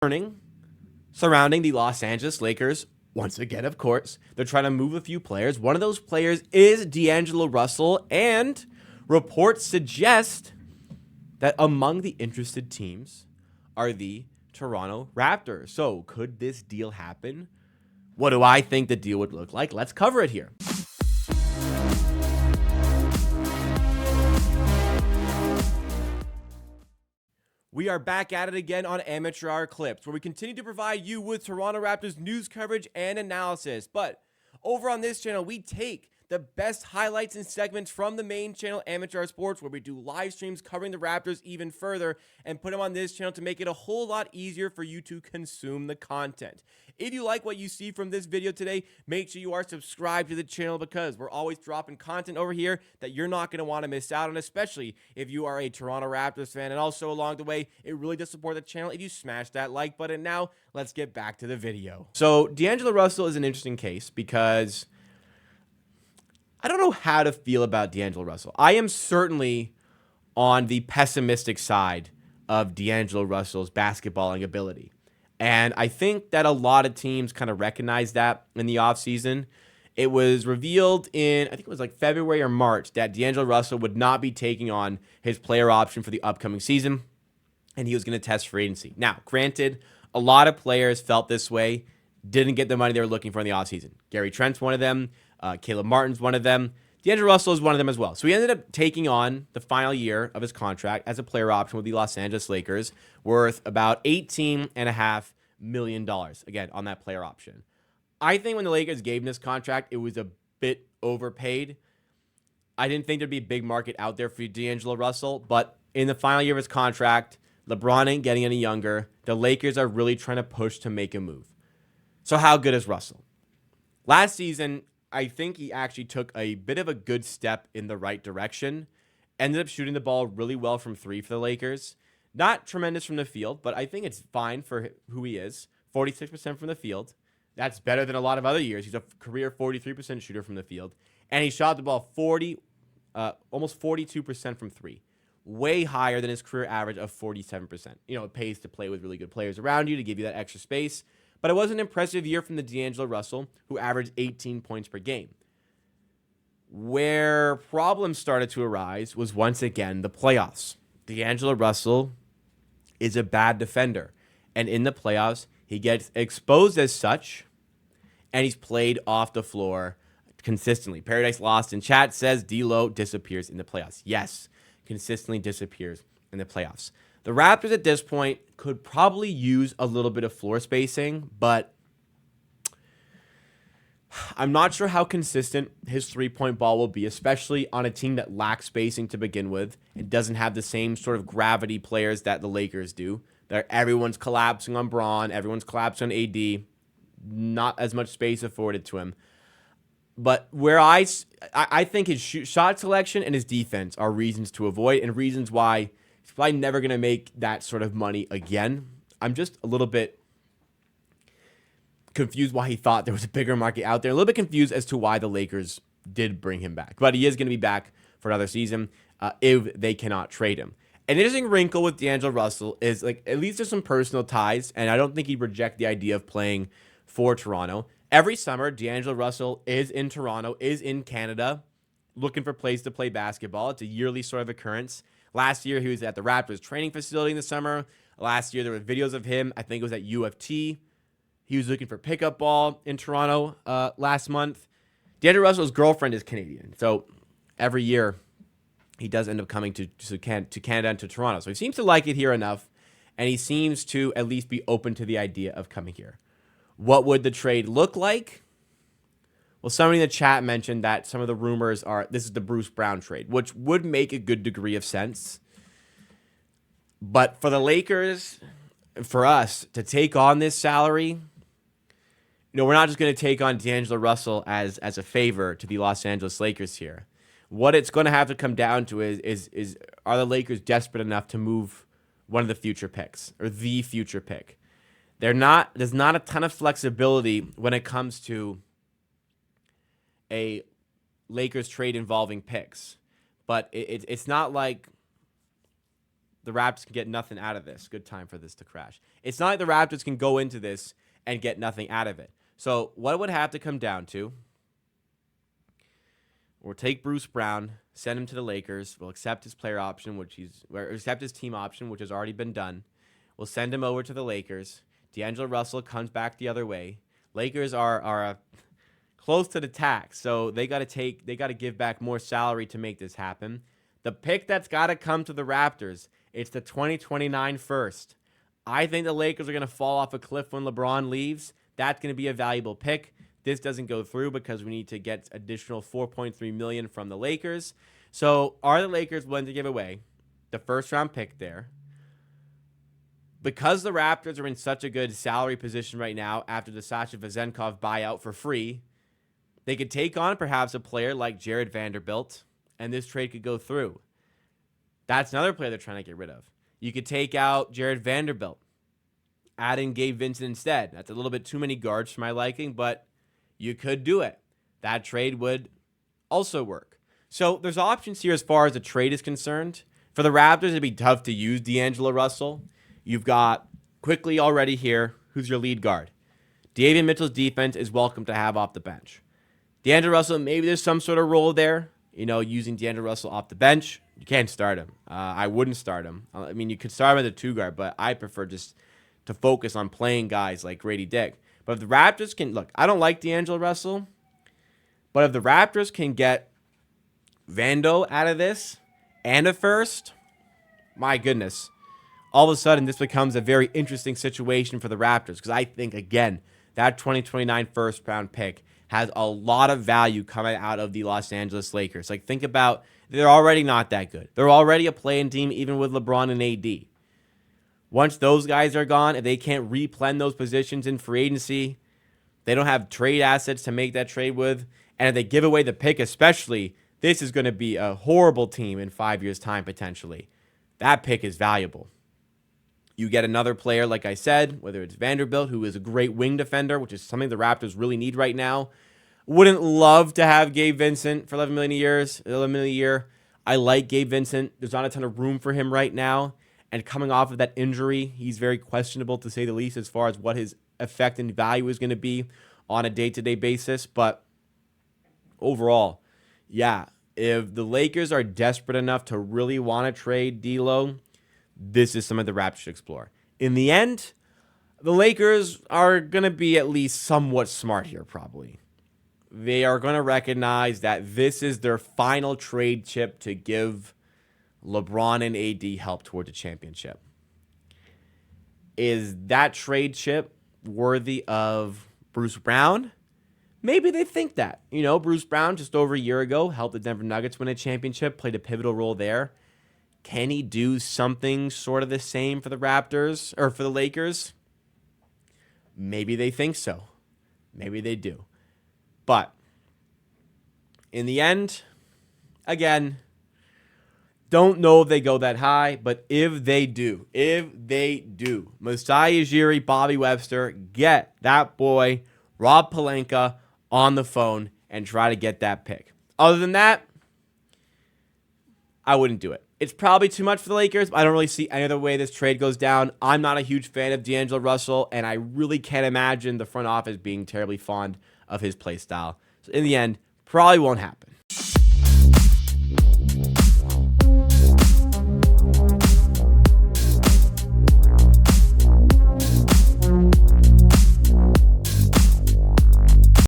turning surrounding the Los Angeles Lakers. Once again, of course, they're trying to move a few players. One of those players is D'Angelo Russell, and reports suggest that among the interested teams are the Toronto Raptors. So, could this deal happen? What do I think the deal would look like? Let's cover it here. We are back at it again on Amateur Hour Clips, where we continue to provide you with Toronto Raptors news coverage and analysis. But over on this channel, we take the best highlights and segments from the main channel, Amateur Hour Sports, where we do live streams covering the Raptors even further and put them on this channel to make it a whole lot easier for you to consume the content. If you like what you see from this video today, make sure you are subscribed to the channel, because we're always dropping content over here that you're not going to want to miss out on, especially if you are a Toronto Raptors fan. And also along the way, it really does support the channel if you smash that like button. Now, let's get back to the video. So, D'Angelo Russell is an interesting case because I don't know how to feel about D'Angelo Russell. I am certainly on the pessimistic side of D'Angelo Russell's basketballing ability. And I think that a lot of teams kind of recognize that in the offseason. It was revealed in, I think it was like February or March, that D'Angelo Russell would not be taking on his player option for the upcoming season, and he was going to test free agency. Now, granted, a lot of players felt this way, didn't get the money they were looking for in the offseason. Gary Trent's one of them. Caleb Martin's one of them. D'Angelo Russell is one of them as well. So he ended up taking on the final year of his contract as a player option with the Los Angeles Lakers, worth about $18.5 million, again, on that player option. I think when the Lakers gave him this contract, it was a bit overpaid. I didn't think there'd be a big market out there for D'Angelo Russell, but in the final year of his contract, LeBron ain't getting any younger. The Lakers are really trying to push to make a move. So how good is Russell? Last season, I think he actually took a bit of a good step in the right direction. Ended up shooting the ball really well from three for the Lakers. Not tremendous from the field, but I think it's fine for who he is. 46% from the field. That's better than a lot of other years. He's a career 43% shooter from the field. And he shot the ball almost 42% from three. Way higher than his career average of 47%. You know, it pays to play with really good players around you to give you that extra space. But it was an impressive year from the D'Angelo Russell, who averaged 18 points per game. Where problems started to arise was once again the playoffs. D'Angelo Russell is a bad defender. And in the playoffs, he gets exposed as such, and he's played off the floor consistently. Paradise Lost in chat says D'Lo disappears in the playoffs. Yes, consistently disappears in the playoffs. The Raptors at this point could probably use a little bit of floor spacing, but I'm not sure how consistent his three-point ball will be, especially on a team that lacks spacing to begin with and doesn't have the same sort of gravity players that the Lakers do. Everyone's collapsing on Braun, everyone's collapsing on AD, not as much space afforded to him. But where I think his shot selection and his defense are reasons to avoid and reasons why he's probably never going to make that sort of money again. I'm just a little bit confused why he thought there was a bigger market out there. A little bit confused as to why the Lakers did bring him back. But he is going to be back for another season if they cannot trade him. An interesting wrinkle with D'Angelo Russell is, like, at least there's some personal ties, and I don't think he'd reject the idea of playing for Toronto. Every summer, D'Angelo Russell is in Toronto, is in Canada, looking for places to play basketball. It's a yearly sort of occurrence. Last year, he was at the Raptors training facility in the summer. Last year, there were videos of him. I think it was at UFT. He was looking for pickup ball in Toronto last month. D'Angelo Russell's girlfriend is Canadian. So every year, he does end up coming to Canada and to Toronto. So he seems to like it here enough, and he seems to at least be open to the idea of coming here. What would the trade look like? Well, somebody in the chat mentioned that some of the rumors are this is the Bruce Brown trade, which would make a good degree of sense. But for the Lakers, for us to take on this salary, we're not just going to take on D'Angelo Russell as a favor to the Los Angeles Lakers here. What it's going to have to come down to is are the Lakers desperate enough to move one of the future picks or the future pick? There's not a ton of flexibility when it comes to a Lakers trade involving picks. But it's not like the Raptors can get nothing out of this. Good time for this to crash. It's not like the Raptors can go into this and get nothing out of it. So what it would have to come down to, we'll take Bruce Brown, send him to the Lakers. We'll accept his player option, accept his team option, which has already been done. We'll send him over to the Lakers. D'Angelo Russell comes back the other way. Lakers are close to the tax, so they got to give back more salary to make this happen. The pick that's got to come to the Raptors, it's the 2029 first. I think the Lakers are going to fall off a cliff when LeBron leaves. That's going to be a valuable pick. This doesn't go through because we need to get additional $4.3 million from the Lakers. So are the Lakers willing to give away the first-round pick there? Because the Raptors are in such a good salary position right now after the Sasha Vezenkov buyout for free, they could take on perhaps a player like Jared Vanderbilt, and this trade could go through. That's another player they're trying to get rid of. You could take out Jared Vanderbilt, add in Gabe Vincent instead. That's a little bit too many guards for my liking, but you could do it. That trade would also work. So there's options here as far as the trade is concerned. For the Raptors, it'd be tough to use D'Angelo Russell. You've got quickly already here, who's your lead guard. Davion Mitchell's defense is welcome to have off the bench. D'Angelo Russell, maybe there's some sort of role there, using D'Angelo Russell off the bench. You can't start him. I wouldn't start him. I mean, you could start him as a two guard, but I prefer just to focus on playing guys like Grady Dick. But if the Raptors can, look, I don't like D'Angelo Russell, but if the Raptors can get Vando out of this and a first, my goodness, all of a sudden this becomes a very interesting situation for the Raptors because I think, again, that 2029 first-round pick has a lot of value coming out of the Los Angeles Lakers. Like, think about, they're already not that good. They're already a play-in team even with LeBron and AD. Once those guys are gone, if they can't replenish those positions in free agency, they don't have trade assets to make that trade with, and if they give away the pick especially, this is going to be a horrible team in 5 years' time potentially. That pick is valuable. You get another player, like I said, whether it's Vanderbilt, who is a great wing defender, which is something the Raptors really need right now. Wouldn't love to have Gabe Vincent for $11 million a year. I like Gabe Vincent. There's not a ton of room for him right now. And coming off of that injury, he's very questionable, to say the least, as far as what his effect and value is going to be on a day-to-day basis. But overall, yeah, if the Lakers are desperate enough to really want to trade D'Lo, this is something the Raptors should explore. In the end, the Lakers are going to be at least somewhat smart here, probably. They are going to recognize that this is their final trade chip to give LeBron and AD help toward the championship. Is that trade chip worthy of Bruce Brown? Maybe they think that. Bruce Brown just over a year ago helped the Denver Nuggets win a championship, played a pivotal role there. Can he do something sort of the same for the Raptors or for the Lakers? Maybe they think so. Maybe they do. But in the end, again, don't know if they go that high, but if they do, Masai Ujiri, Bobby Webster, get that boy, Rob Pelinka, on the phone and try to get that pick. Other than that, I wouldn't do it. It's probably too much for the Lakers, but I don't really see any other way this trade goes down. I'm not a huge fan of D'Angelo Russell, and I really can't imagine the front office being terribly fond of his play style. So in the end, probably won't happen.